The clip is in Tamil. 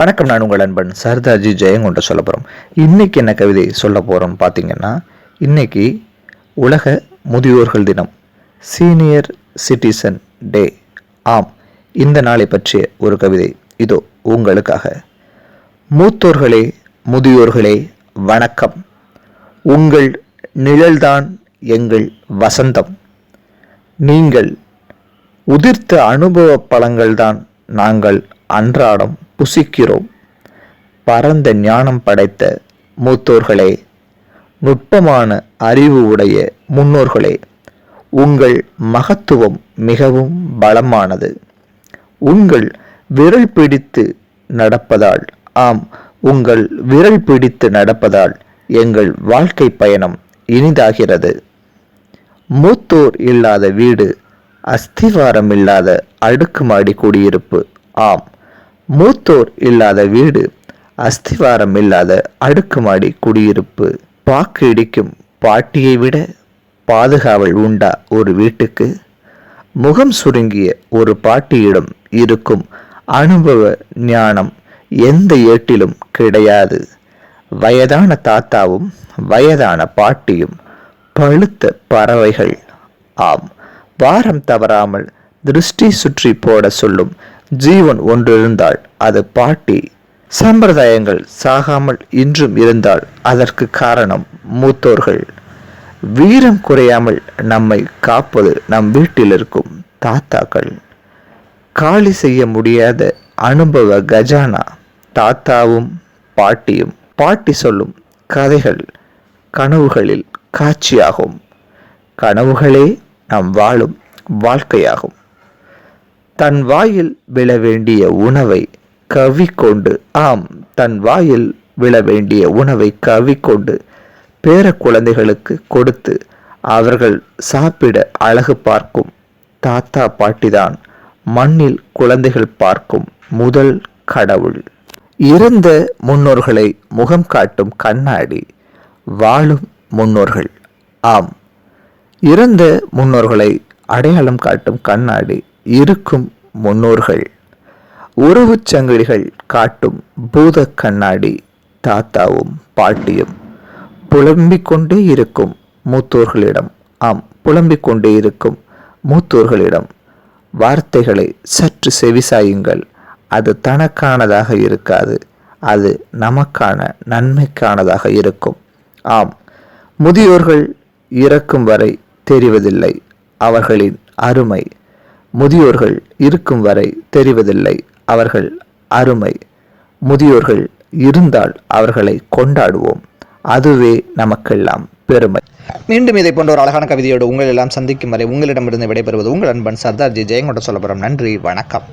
வணக்கம். நான் உங்கள் அன்பன் சர்தார்ஜி ஜெயங்கொண்ட சொல்ல போகிறோம். இன்றைக்கி என்ன கவிதை சொல்ல போகிறோம் பார்த்தீங்கன்னா, இன்றைக்கி உலக முதியோர்கள் தினம், சீனியர் சிட்டிசன் டே. ஆம், இந்த நாளை பற்றிய ஒரு கவிதை இதோ உங்களுக்காக. மூத்தோர்களே, முதியோர்களே, வணக்கம். உங்கள் நிழல்தான் எங்கள் வசந்தம். நீங்கள் உதிர்த்த அனுபவ பழங்கள்தான் நாங்கள் அன்றாடம் புசிக்கிறோம். பரந்த ஞானம் படைத்த மூத்தோர்களே, நுட்பமான அறிவு உடைய முன்னோர்களே, உங்கள் மகத்துவம் மிகவும் பலமானது. உங்கள் விரல் பிடித்து நடப்பதால், ஆம், உங்கள் விரல் பிடித்து நடப்பதால் எங்கள் வாழ்க்கை பயணம் இனிதாகிறது. மூத்தோர் இல்லாத வீடு அஸ்திவாரம் இல்லாத அடுக்குமாடி குடியிருப்பு. ஆம், மூத்தோர் இல்லாத வீடு அஸ்திவாரம் இல்லாத அடுக்குமாடி குடியிருப்பு. பாக்கு இடிக்கும் பாட்டியை விட பாதுகாவல் உண்டா ஒரு வீட்டுக்கு? முகம் சுருங்கிய ஒரு பாட்டியிடம் இருக்கும் அனுபவ ஞானம் எந்த ஏட்டிலும் கிடையாது. வயதான தாத்தாவும் வயதான பாட்டியும் பழுத்த பறவைகள். ஆம், வாரம் தவறாமல் திருஷ்டி சுற்றி போட சொல்லும் ஜீவன் ஒன்றிருந்தால் அது பாட்டி. சம்பிரதாயங்கள் சாகாமல் இன்றும் இருந்தால் அதற்கு காரணம் மூத்தோர்கள். வீரம் குறையாமல் நம்மை காப்பது நம் வீட்டில் இருக்கும் தாத்தாக்கள். காலி செய்ய முடியாத அனுபவ கஜானா தாத்தாவும் பாட்டியும். பாட்டி சொல்லும் கதைகள் கனவுகளில் காட்சியாகும். கனவுகளே நாம் வாழும் வாழ்க்கையாகும். தன் வாயில் விழ வேண்டிய உணவை கவிக்கொண்டு, ஆம், தன் வாயில் விழ வேண்டிய உணவை கவிக்கொண்டு பேர குழந்தைகளுக்கு கொடுத்து அவர்கள் சாப்பிட அழகு பார்க்கும் தாத்தா பாட்டிதான் மண்ணில் குழந்தைகள் பார்க்கும் முதல் கடவுள். இறந்த முன்னோர்களை முகம் காட்டும் கண்ணாடி வாழும் முன்னோர்கள். ஆம், இறந்த முன்னோர்களை அடையாளம் காட்டும் கண்ணாடி இருக்கும் முன்னோர்கள். உறவு சங்கிலிகள் காட்டும் பூத கண்ணாடி தாத்தாவும் பாட்டியும். புலம்பிக் கொண்டே இருக்கும் மூத்தோர்களிடம், ஆம், புலம்பிக் கொண்டே இருக்கும் மூத்தோர்களிடம் வார்த்தைகளை சற்று செவிசாயுங்கள். அது தனக்கானதாக இருக்காது, அது நமக்கான நன்மைக்கானதாக இருக்கும். ஆம், முதியோர்கள் இறக்கும் வரை தெரிவதில்லை அவர்களின் அருமை. முதியோர்கள் இருக்கும் வரை தெரிவதில்லை அவர்கள் அருமை. முதியோர்கள் இருந்தால் அவர்களை கொண்டாடுவோம். அதுவே நமக்கெல்லாம் பெருமை. மீண்டும் இதை போன்ற ஒரு அழகான கவிதையோடு உங்கள் எல்லாம் சந்திக்கும் வரை உங்களிடமிருந்து விடைபெறுவது உங்கள் அன்பன் சர்தார்ஜி ஜெயங்கொண்ட சொல்ல போகிறோம். நன்றி, வணக்கம்.